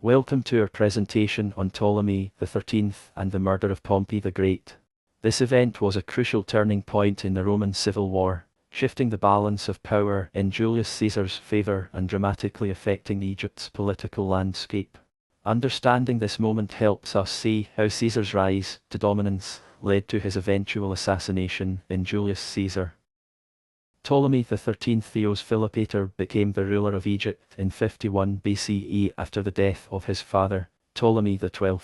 Welcome to our presentation on Ptolemy XIII and the murder of Pompey the Great. This event was a crucial turning point in the Roman civil war, shifting the balance of power in Julius Caesar's favor and dramatically affecting Egypt's political landscape. Understanding this moment helps us see how Caesar's rise to dominance led to his eventual assassination in Julius Caesar. Ptolemy XIII Theos Philopator became the ruler of Egypt in 51 BCE after the death of his father, Ptolemy XII.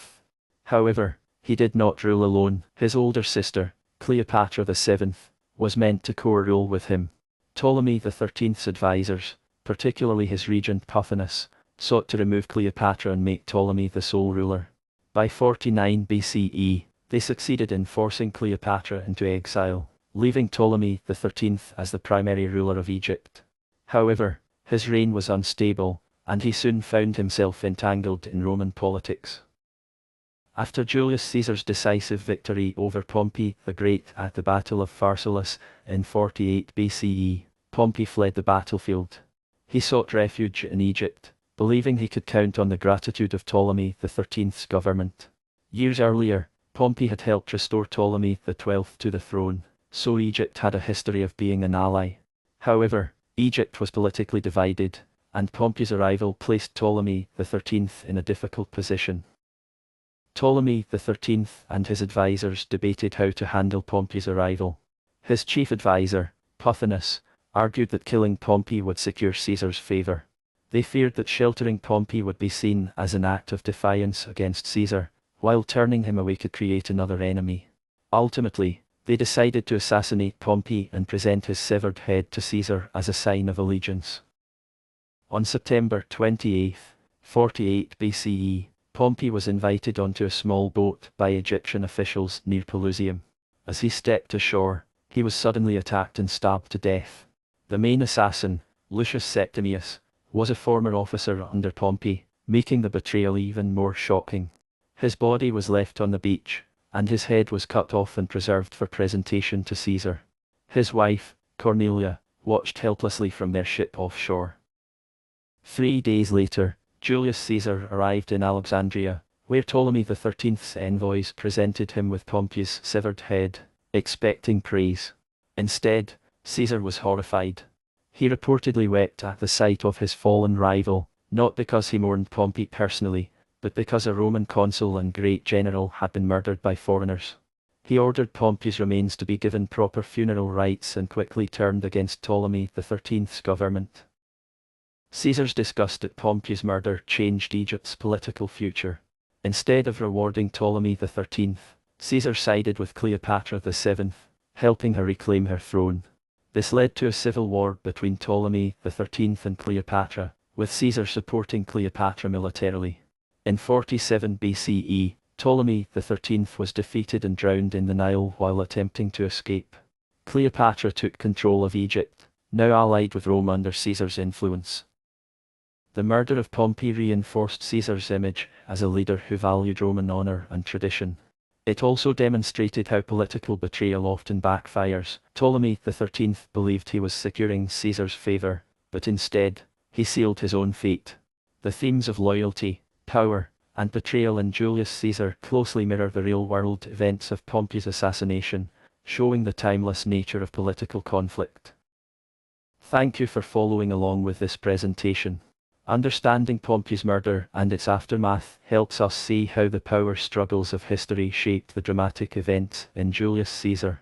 However, he did not rule alone. His older sister, Cleopatra VII, was meant to co-rule with him. Ptolemy XIII's advisors, particularly his regent Pothinus, sought to remove Cleopatra and make Ptolemy the sole ruler. By 49 BCE, they succeeded in forcing Cleopatra into exile, leaving Ptolemy XIII as the primary ruler of Egypt. However, his reign was unstable, and he soon found himself entangled in Roman politics. After Julius Caesar's decisive victory over Pompey the Great at the Battle of Pharsalus in 48 BCE, Pompey fled the battlefield. He sought refuge in Egypt, believing he could count on the gratitude of Ptolemy XIII's government. Years earlier, Pompey had helped restore Ptolemy XII to the throne, so Egypt had a history of being an ally. However, Egypt was politically divided, and Pompey's arrival placed Ptolemy XIII in a difficult position. Ptolemy XIII and his advisors debated how to handle Pompey's arrival. His chief advisor, Pothinus, argued that killing Pompey would secure Caesar's favor. They feared that sheltering Pompey would be seen as an act of defiance against Caesar, while turning him away could create another enemy. Ultimately, they decided to assassinate Pompey and present his severed head to Caesar as a sign of allegiance. On September 28, 48 BCE, Pompey was invited onto a small boat by Egyptian officials near Pelusium. As he stepped ashore, he was suddenly attacked and stabbed to death. The main assassin, Lucius Septimius, was a former officer under Pompey, making the betrayal even more shocking. His body was left on the beach, and his head was cut off and preserved for presentation to Caesar. His wife, Cornelia, watched helplessly from their ship offshore. 3 days later, Julius Caesar arrived in Alexandria, where Ptolemy XIII's envoys presented him with Pompey's severed head, expecting praise. Instead, Caesar was horrified. He reportedly wept at the sight of his fallen rival, not because he mourned Pompey personally, but because a Roman consul and great general had been murdered by foreigners. He ordered Pompey's remains to be given proper funeral rites and quickly turned against Ptolemy XIII's government. Caesar's disgust at Pompey's murder changed Egypt's political future. Instead of rewarding Ptolemy XIII, Caesar sided with Cleopatra VII, helping her reclaim her throne. This led to a civil war between Ptolemy XIII and Cleopatra, with Caesar supporting Cleopatra militarily. In 47 BCE, Ptolemy XIII was defeated and drowned in the Nile while attempting to escape. Cleopatra took control of Egypt, now allied with Rome under Caesar's influence. The murder of Pompey reinforced Caesar's image as a leader who valued Roman honor and tradition. It also demonstrated how political betrayal often backfires. Ptolemy XIII believed he was securing Caesar's favor, but instead, he sealed his own fate. The themes of loyalty, power, and betrayal in Julius Caesar closely mirror the real-world events of Pompey's assassination, showing the timeless nature of political conflict. Thank you for following along with this presentation. Understanding Pompey's murder and its aftermath helps us see how the power struggles of history shaped the dramatic events in Julius Caesar.